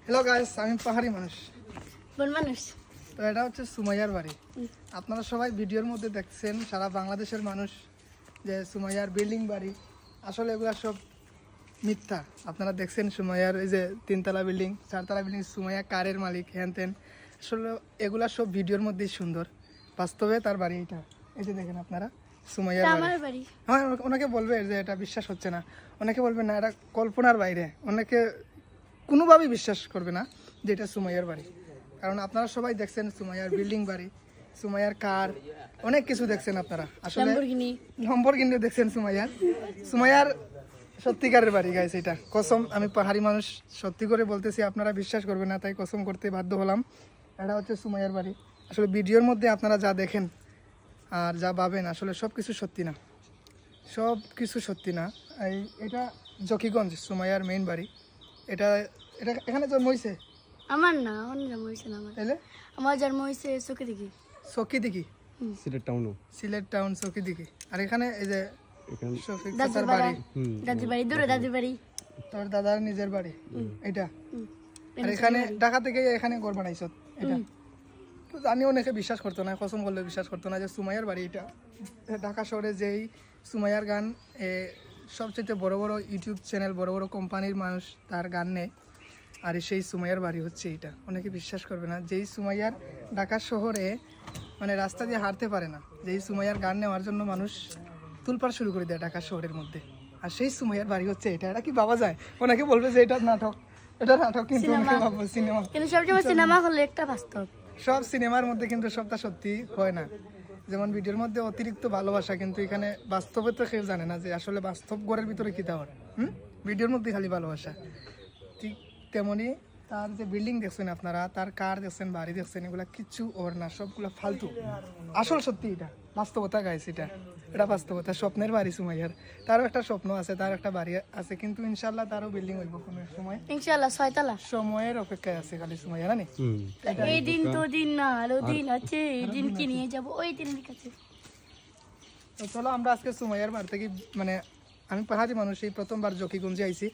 Hello guys, আমি পাহাড়ি মানুষ। কোন মানুষ? তো এটা হচ্ছে সুমাইয়ার বাড়ি। আপনারা সবাই ভিডিওর মধ্যে দেখছেন সারা বাংলাদেশের মানুষ যে সুমাইয়ার বিল্ডিং বাড়ি, আসলে এগুলা সব মিথ্যা। আপনারা দেখছেন সুমাইয়ার এই যে 3তলা বিল্ডিং 4তলা বিল্ডিং, সুমাইয়া কারের মালিক, হ্যান তেন, আসলে এগুলা সব ভিডিওর মধ্যেই সুন্দর, বাস্তবে তার বাড়ি এটা। এই যে দেখেন আপনারা সুমাইয়ার বাড়ি। হ্যাঁ, অনেকে বলবে যে এটা বিশ্বাস হচ্ছে না, অনেকে বলবে না এটা কল্পনার বাইরে, অনেকে কোনোভাবেই বিশ্বাস করবে না যে এটা সুমাইয়ার বাড়ি। কারণ আপনারা সবাই দেখছেন সুমাইয়ার বিল্ডিং বাড়ি, সুমাইয়ার কার, অনেক কিছু দেখছেন আপনারা। আসলে লম্বরগিনি দেখছেন সুমাইয়ার সত্যিকারের বাড়ি গাইছে এটা। কসম, আমি পাহাড়ি মানুষ, সত্যি করে বলতেছি, আপনারা বিশ্বাস করবেন না, তাই কসম করতে বাধ্য হলাম। এটা হচ্ছে সুমাইয়ার বাড়ি। আসলে ভিডিওর মধ্যে আপনারা যা দেখেন আর যা ভাবেন, আসলে সব কিছু সত্যি না, সব কিছু সত্যি না। এটা জকিগঞ্জ সুমাইয়ার মেইন বাড়ি। এটা এটা এখানে জন্ম হয়েছে আমার না, আমার জন্ম হয়েছে না। আমার জন্ম হয়েছে চকিদিঘি, সিলেট টাউন চকিদিঘি। আর এখানে এই যে শফিক চাচার বাড়ি, দাদির বাড়ি, দূরে দাদির বাড়ি, তোর দাদার নিজের বাড়ি এটা। আর এখানে ঢাকা থেকে এখানে ঘর বানাইছ এটা। তো জানি অনেকে বিশ্বাস করতো না, কসম করলে বিশ্বাস করতো না যে সুমাইয়ার বাড়ি এটা। ঢাকা শহরে যেই সুমাইয়ার গান সবচেয়ে বড় বড় ইউটিউব চ্যানেল, বড় বড় কোম্পানির মানুষ তার গান নেয়, আর সেই সুমাইয়ার বাড়ি হচ্ছে এটা। অনেকে বিশ্বাস করবে না, যেই সুমাইয়ার ঢাকা শহরে মানে রাস্তা দিয়ে হাঁটতে পারে না, যেই সুমাইয়ার গান নেওয়ার জন্য মানুষ তুলপাড় শুরু করে দেয় ঢাকা শহরের মধ্যে, আর সেই সুমাইয়ার বাড়ি হচ্ছে এটা। এটা কি ভাবা যায়? অনেকে বলবে যে এটা নাটক, এটা নাটক, কিন্তু অনেকে ভাববো সিনেমা। কিন্তু সবসময় সিনেমা হলে একটা বাস্তব, সব সিনেমার মধ্যে কিন্তু সবটা সত্যি হয় না। যেমন ভিডিওর মধ্যে অতিরিক্ত ভালোবাসা, কিন্তু এখানে বাস্তবে তো কেউ জানে না যে আসলে বাস্তব ঘরের ভিতরে কী দেওয়ার। ভিডিওর মধ্যে খালি ভালোবাসা। ঠিক তেমনি তার যে বিল্ডিং দেখছেন আপনারা, তার কার দেখছেন, বাড়ি দেখছেন, এগুলা কিচ্ছু ওর না, সবগুলো ফালতু। আসল সত্যি এটা, বাস্তবতা গাইছে এটা, এটা বাস্তবতা। স্বপ্নের বাড়ি সুমাইয়ার, তারও একটা স্বপ্ন আছে, তার একটা বাড়ি আছে, কিন্তু ইনশাল্লাহ তারও বিল্ডিং হইব কোনো সময়, ইনশাআল্লাহ 6তলা। সময়ের অপেক্ষায় আছে খালি সুমাইয়া, জানি এই দিন তো দিন না, আরো দিন আছে, এই দিন কি নিয়ে যাব ওই দিনের কাছে। তো চলো আমরা আজকে সুমাইয়ার বাড়ি থেকে, মানে আমি পাহাড়ি মানুষ, এই প্রথমবার জকিগঞ্জে আইছি,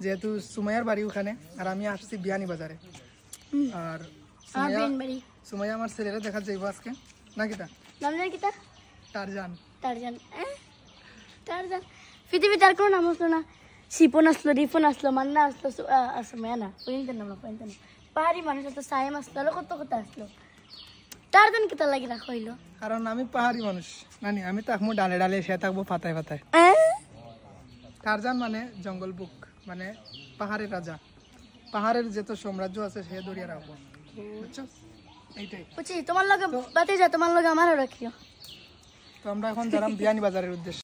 যেহেতু সুমাইয়ার বাড়ি ওখানে, আর আমি আসছি বিয়ানি বাজারে। আর সুমাইয়া আমার ছেলেরা দেখা যাইব আজকে, না কিতা টারজান। পৃথিবীতে আর কোনো নাম আসলো না, শিপন আসলো, রিফন আসলো, মান্না আসলো, সুমাইয়া না, পাহাড়ি মানুষ তো সাইম আসলো, আরো কত কথা আসলো। টারজান কিতা লাগি রাখা হইলো? কারণ আমি পাহাড়ি মানুষ, নানি আমি থাকবো ডালে ডালে, সে থাকবো পাতায় পাতায়। টারজান মানে জঙ্গল বুক, মানে পাহাড়ের রাজা, পাহাড়ের যত সাম্রাজ্য আছে সে দরিয়া রাখবো, বুঝছো? এইটাই বুঝছি। তোমার লগে বাতি যা, তোমার লগে আমারও রাখিও। তো আমরা এখন যারাম বিয়ানি বাজারের উদ্দেশ্যে।